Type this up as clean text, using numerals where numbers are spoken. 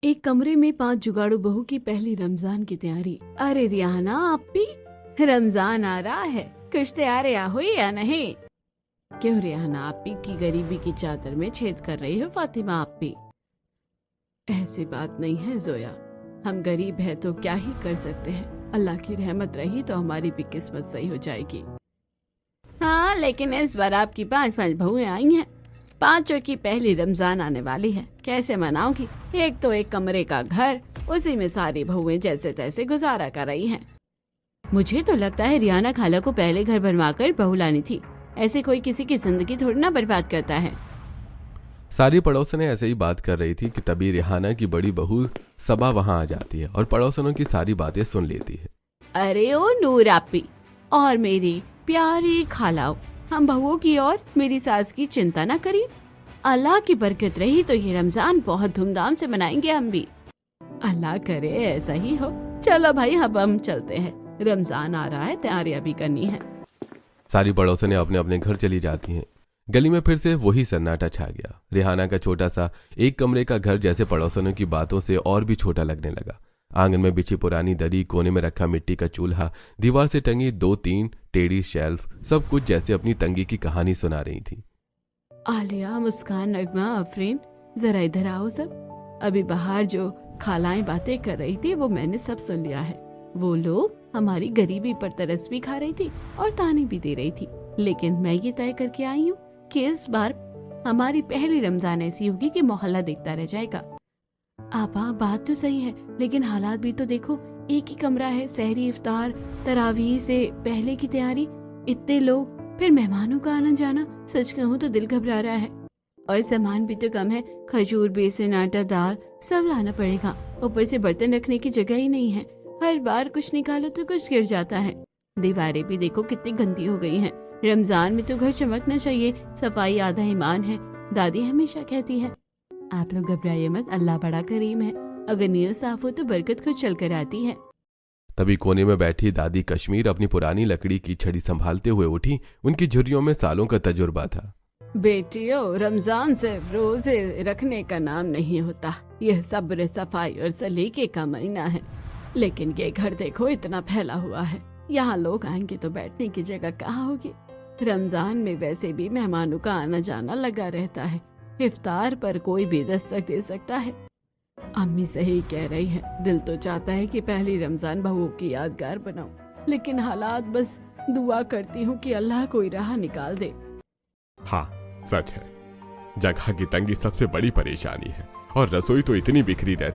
एक कमरे में 5 जुगाड़ू बहू की पहली रमजान की तैयारी। अरे रियाना आपी, रमजान आ रहा है, कुछ तैयारियां हुई या नहीं? क्यों रियाना आपी की गरीबी की चादर में छेद कर रही हो फातिमा आपी? ऐसी बात नहीं है जोया, हम गरीब है तो क्या ही कर सकते हैं। अल्लाह की रहमत रही तो हमारी भी किस्मत सही हो जाएगी। हाँ, लेकिन इस बार आपकी 5 बहुएं आई हैं। 5 की पहली रमजान आने वाली है, कैसे मनाओगी? एक तो एक कमरे का घर, उसी में सारी बहुएं जैसे तैसे गुजारा कर रही हैं। मुझे तो लगता है रियाना खाला को पहले घर बनवाकर बहू लानी थी। ऐसे कोई किसी की जिंदगी थोड़ी ना बर्बाद करता है। सारी पड़ोसनें ऐसे ही बात कर रही थी कि तभी रिहाना की बड़ी बहू सबा वहां आ जाती है और पड़ोसनों की सारी बातें सुन लेती है। अरे ओ नूर आपी और मेरी प्यारी खालाओ, हम बहुओं की और मेरी सास की चिंता ना करिए। अल्लाह की बरकत रही तो ये रमजान बहुत धूमधाम से मनाएंगे हम भी। अल्लाह करे ऐसा ही हो। चलो भाई, अब हम चलते हैं, रमजान आ रहा है, तैयारियां भी करनी है। सारी पड़ोसनें अपने अपने घर चली जाती हैं। गली में फिर से वही सन्नाटा छा गया। रिहाना का छोटा सा एक कमरे का घर जैसे पड़ोसनों की बातों से और भी छोटा लगने लगा। आंगन में बिछी पुरानी दरी, कोने में रखा मिट्टी का चूल्हा, दीवार से टंगी 2-3 टेढ़ी शेल्फ, सब कुछ जैसे अपनी तंगी की कहानी सुना रही थी। आलिया, मुस्कान, नगमा, अफरीन, जरा इधर आओ सब। अभी बाहर जो खालाएं बातें कर रही थी वो मैंने सब सुन लिया है। वो लोग हमारी गरीबी पर तरस भी खा रही थी और ताने भी दे रही थी, लेकिन मैं ये तय करके आई हूँ कि इस बार हमारी पहली रमजान ऐसी होगी कि मोहल्ला देखता रह जाएगा। आपा, बात तो सही है, लेकिन हालात भी तो देखो। एक ही कमरा है, सहरी, इफ्तार, तरावीह से पहले की तैयारी, इतने लोग, फिर मेहमानों का आना जाना। सच कहूँ तो दिल घबरा रहा है। और सामान भी तो कम है, खजूर, बेसन, आटा, दाल सब लाना पड़ेगा। ऊपर से बर्तन रखने की जगह ही नहीं है। हर बार कुछ निकालो तो कुछ गिर जाता है। दीवारें भी देखो कितनी गंदी हो गई हैं। रमजान में तो घर चमकना चाहिए, सफाई आधा ईमान है, दादी हमेशा कहती है। आप लोग घबराइए मत, अल्लाह बड़ा करीम है। अगर नीयत साफ हो तो बरकत खुद चल कर आती है। तभी कोने में बैठी दादी कश्मीर अपनी पुरानी लकड़ी की छड़ी संभालते हुए उठी। उनकी झुर्रियों में सालों का तजुर्बा था। बेटियों, रमजान से रोजे रखने का नाम नहीं होता। यह सब्र, सफाई और सलीके का महीना है। लेकिन ये घर देखो, इतना फैला हुआ है, यहाँ लोग आएंगे तो बैठने की जगह कहाँ होगी? रमजान में वैसे भी मेहमानों का आना जाना लगा रहता है। इफ्तार पर कोई भी दस्तक दे सकता है। अम्मी सही कह रही है, दिल तो चाहता है कि पहली रमजान बहुओं की यादगार बनाऊं, लेकिन हालात, बस दुआ करती हूँ कि अल्लाह कोई राह निकाल दे। हाँ, सच है, जगह की तंगी सबसे बड़ी परेशानी है और रसोई तो इतनी बिखरी रहती